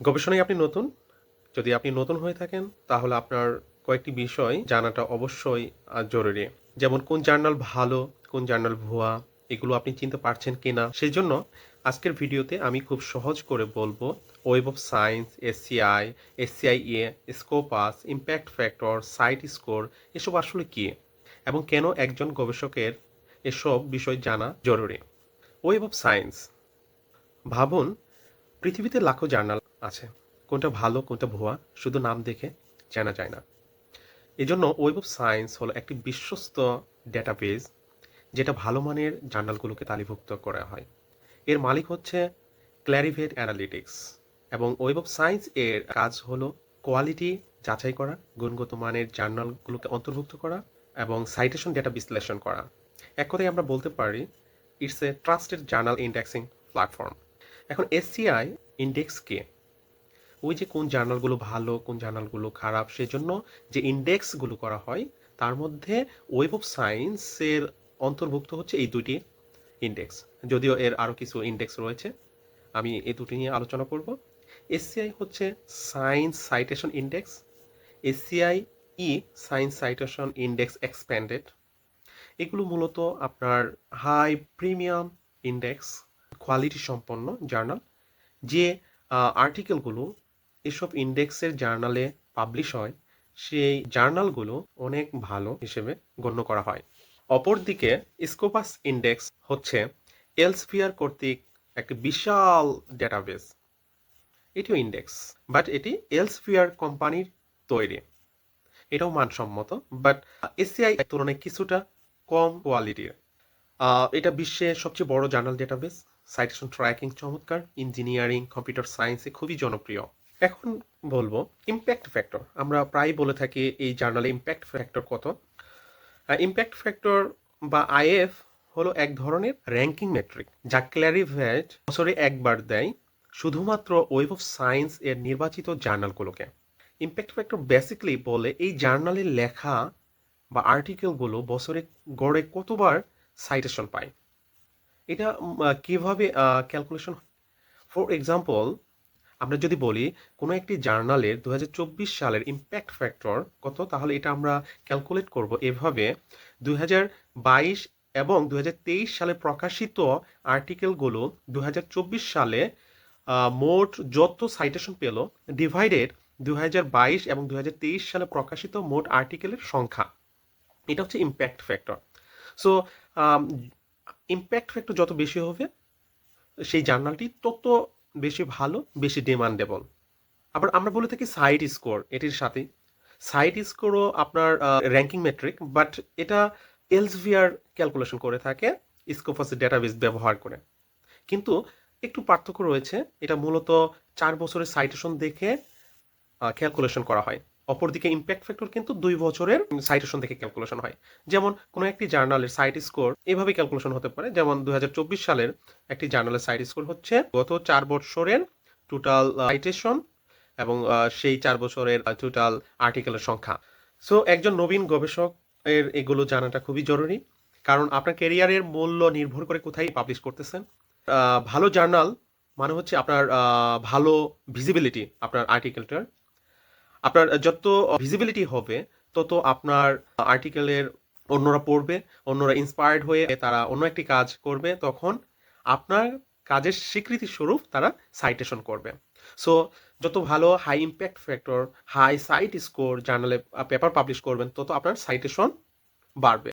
গবেষণায় আপনি নতুন? যদি আপনি নতুন হয়ে থাকেন তাহলে আপনার কয়েকটি বিষয় জানাটা অবশ্যই জরুরি। যেমন কোন জার্নাল ভালো, কোন জার্নাল ভুয়া এগুলো আপনি চিনতে পারছেন কিনা? সেজন্য আজকের ভিডিওতে আমি খুব সহজ করে বলবো web of science, SCI, SCIE, Scopus, impact factor, cite score এসব আসলে কী? এবং কেন একজন গবেষকের এসব বিষয় জানা জরুরি? ওয়েব অফ সায়েন্স ভাবুন পৃথিবীতে লাখো জার্নাল আছে, কোনটা ভালো কোনটা ভুয়া শুধু নাম দেখে জানা যায় না। এজন্য ওয়েব অফ সায়েন্স হলো একটি বিশ্বস্ত ডেটাবেজ যেটা ভালো মানের জার্নালগুলোকে তালিভুক্ত করা হয়। এর মালিক হচ্ছে ক্ল্যারিভেট অ্যানালিটিক্স এবং ওয়েব অফ সায়েন্স এর কাজ হলো কোয়ালিটি যাচাই করা, গুণগত মানের জার্নালগুলোকে অন্তর্ভুক্ত করা এবং সাইটেশন ডেটা বিশ্লেষণ করা। এক কথায় আমরা বলতে পারি it's a trusted journal indexing platform. এখন এসসিআই ইন্ডেক্স কে? ওই যে কোন জার্নালগুলো ভালো কোন জার্নালগুলো খারাপ সেজন্য যে ইন্ডেক্সগুলো করা হয় তার মধ্যে ওয়েব অফ সায়েন্সের অন্তর্ভুক্ত হচ্ছে এই দুটি ইন্ডেক্স। যদিও এর আরও কিছু ইন্ডেক্স রয়েছে, আমি এই দুটি নিয়ে আলোচনা করব। এসসিআই হচ্ছে সায়েন্স সাইটেশন ইন্ডেক্স, এসসিআই ই সায়েন্স সাইটেশন ইন্ডেক্স এক্সপ্যান্ডেড। এগুলো মূলত আপনার হাই প্রিমিয়াম ইন্ডেক্স, কোয়ালিটি সম্পন্ন জার্নাল। যে আর্টিকেলগুলো এসব ইন্ডেক্সের জার্নালে পাবলিশ হয় সেই জার্নালগুলো অনেক ভালো হিসেবে গণ্য করা হয়। অপরদিকে স্কোপাস ইন্ডেক্স হচ্ছে এলসভিয়ার কর্তৃক একটি বিশাল ডেটাবেস। এটিও ইন্ডেক্স, বাট এটি এলসভিয়ার কোম্পানির তৈরি। এটাও মানসম্মত, বাট এসসিআই তুলনায় কিছুটা কম কোয়ালিটির। এটা বিশ্বের সবচেয়ে বড় জার্নাল ডেটাবেস, সাইটেশন ট্র্যাকিং চমৎকার, ইঞ্জিনিয়ারিং কম্পিউটার সায়েন্সে খুবই জনপ্রিয়। এখন বলবো ইমপ্যাক্ট ফ্যাক্টর। আমরা প্রায় বলে থাকি এই জার্নালে ইমপ্যাক্ট ফ্যাক্টর কত। ইমপ্যাক্ট ফ্যাক্টর বা আইএফ হলো এক ধরনের র্যাঙ্কিং মেট্রিক যা ক্ল্যারিভেট বছরে একবার দেয় শুধুমাত্র ওয়েব অফ সায়েন্স এর নির্বাচিত জার্নালগুলোকে। ইমপ্যাক্ট ফ্যাক্টর বেসিক্যালি বলে এই জার্নালের লেখা বা আর্টিকেলগুলো বছরে গড়ে কতবার সাইটেশন পায়। এটা কিভাবে ক্যালকুলেশন? ফর এক্সাম্পল, আমরা যদি বলি কোনো একটি জার্নালের 2024 সালের ইমপ্যাক্ট ফ্যাক্টর কত, তাহলে এটা আমরা ক্যালকুলেট করব এভাবে: 2022 এবং 2023 সালে প্রকাশিত আর্টিকেলগুলো 2024 সালে মোট যত সাইটেশন পেল ডিভাইডেড 2022 এবং 2023 সালে প্রকাশিত মোট আর্টিকেলের সংখ্যা। এটা হচ্ছে impact factor. So impact factor যত বেশি হবে সেই জার্নালটি তত বেশি ভালো, বেশি ডিমান্ডেবল। আবার আমরা বলে থাকি সাইট স্কোর এটির সাথে। সাইট স্কোরও আপনার র্যাঙ্কিং মেট্রিক, বাট এটা এলসভিয়ার ক্যালকুলেশন করে থাকে স্কোপাস ডেটাবেস ব্যবহার করে। কিন্তু একটু পার্থক্য রয়েছে, এটা মূলত 4 বছরের সাইটেশন দেখে ক্যালকুলেশন করা হয়। অপরদিকে ইমপ্যাক্ট ফ্যাক্টর কিন্তু 2 বছরের সাইটেশন দেখে ক্যালকুলেশন হয়। যেমন কোনো একটি জার্নালের সাইট স্কোর এভাবে ক্যালকুলেশন হতে পারে, যেমন 2024 সালের একটি জার্নালের সাইট স্কোর হচ্ছে গত 4 বছরের টোটাল সাইটেশন এবং সেই 4 বছরের টোটাল আর্টিকেলের সংখ্যা। সো একজন নবীন গবেষক এর এগুলো জানাটা খুবই জরুরি, কারণ আপনার ক্যারিয়ারের মূল্য নির্ভর করে কোথায় পাবলিশ করতেছেন। ভালো জার্নাল মানে হচ্ছে আপনার ভালো ভিজিবিলিটি। আপনার আর্টিকেলটার আপনার যত ভিজিবিলিটি হবে তত আপনার আর্টিকেলের অন্যরা পড়বে, অন্যরা ইন্সপায়ার্ড হয়ে তারা অন্য একটি কাজ করবে, তখন আপনার কাজের স্বীকৃতি স্বরূপ তারা সাইটেশন করবে। সো যত ভালো high impact factor, high cite score জার্নালে পেপার পাবলিশ করবেন তত আপনার সাইটেশন বাড়বে।